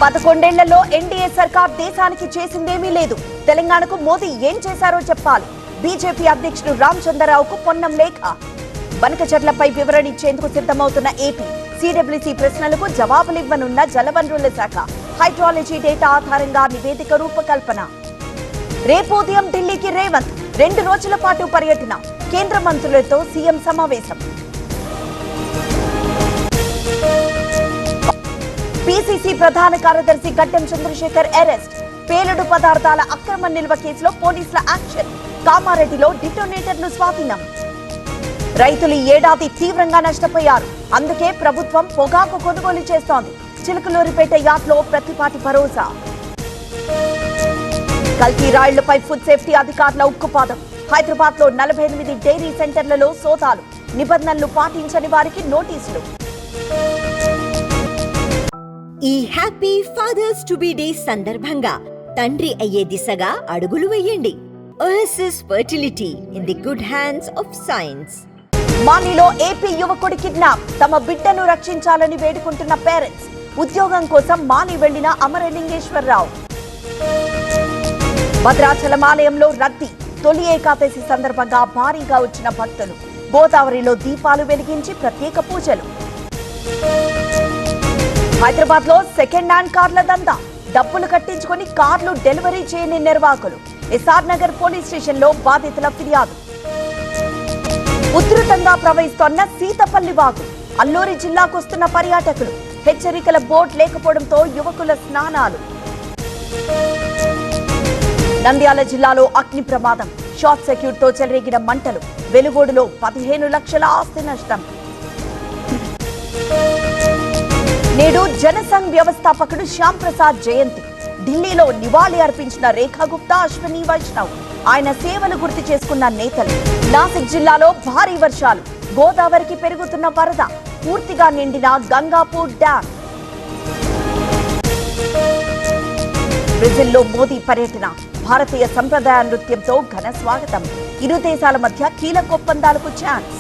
11 NDA సర్కార్ దేశానికి చేసిందేమీ లేదు. తెలంగాణకు మోదీ ఏం చేశారో చెప్పాలి. బీజేపీ అధ్యక్షుడు రామచంద్రరావుకు పొన్నం లేఖ. బనకచెర్లపై వివరణ ఇచ్చేందుకు సిద్ధమవుతున్న ఏపీ. సిడబ్ల్యూసీ ప్రశ్నలకు జవాబులివ్వనున్న జలవనరుల శాఖ. హైడ్రాలజీ డేటా ఆధారంగా నివేదిక రూపకల్పన. రేపు ఉదయం ఢిల్లీకి రేవంత్. 2 రోజుల పాటు పర్యటన. కేంద్ర మంత్రులతో సీఎం సమావేశం. పీసీసీ ప్రధాన కార్యదర్శి గడ్డం చంద్రశేఖర్ అరెస్ట్. పేలుడు పదార్థాల అక్రమ నిల్వ కేసులో పోలీసుల యాక్షన్. కామారెడ్డిలో డిటోనేటర్లు స్వాధీనం. రైతులు ఈ ఏడాది తీవ్రంగా నష్టపోయారు. అందుకే ప్రభుత్వం పొగాకు కొనుగోలు చేస్తోంది. చిలుకలూరిపేట యార్డ్లో ప్రతిపాటి భరోసా. కల్తీ రాళ్లపై ఫుడ్ సేఫ్టీ అధికారుల ఉక్కుపాదం. హైదరాబాద్ లో 48 డైరీ సెంటర్లలో సోదాలు. నిబంధనలు పాటించని వారికి నోటీసులు. ఈ happy fathers to be day సందర్భంగా తండ్రి అయ్యే దిశగా అడుగులు వేయండి. OSS fertility in the good hands of science. మాలిలో ఏపీ యువకుడి కిడ్నాప్. తమ బిడ్డను రక్షించాలని వేడుకుంటున్న పేరెంట్స్. ఉద్యోగం కోసం మాలి వెళ్లిన అమరలింగేశ్వరరావు. భద్రాచలం ఆలయంలో రద్దీ. తొలి ఏకాదశి సందర్భంగా భారీగా వచ్చిన భక్తులు. గోదావరిలో దీపాలు వెలిగించి ప్రత్యేక పూజలు. హైదరాబాద్ లో సెకండ్ హ్యాండ్ కార్ల దందా. డబ్బులు కట్టించుకుని కార్లు డెలివరీ చేయని నిర్వాహకులు. ఎస్ఆర్ నగర్ పోలీస్ స్టేషన్ లో బాధితుల ఫిర్యాదు. ఉధృతంగా ప్రవహిస్తోన్న సీతపల్లి వాగు. అల్లూరి జిల్లాకు వస్తున్న పర్యాటకులు. హెచ్చరికల బోర్డు లేకపోవడంతో యువకుల స్నానాలు. నంద్యాల జిల్లాలో అగ్ని ప్రమాదం. షార్ట్ సర్క్యూట్ తో చెలరేగిన మంటలు. వెలుగోడులో 15 లక్షల ఆస్తి నష్టం. నేడు జనసంఘ్ వ్యవస్థాపకుడు శ్యామ్ ప్రసాద్ జయంతి. ఢిల్లీలో నివాళి అర్పించిన రేఖా గుప్తా, అశ్విని వైష్ణవ్. ఆయన సేవలు గుర్తు చేసుకున్న నేతలు. నాసిక్ జిల్లాలో భారీ వర్షాలు. గోదావరికి పెరుగుతున్న వరద. పూర్తిగా నిండిన గంగాపూర్ డ్యాం. బ్రెజిల్లో మోదీ పర్యటన. భారతీయ సంప్రదాయ నృత్యంతో ఘన స్వాగతం. ఇరు దేశాల మధ్య కీలక ఒప్పందాలకు ఛాన్స్.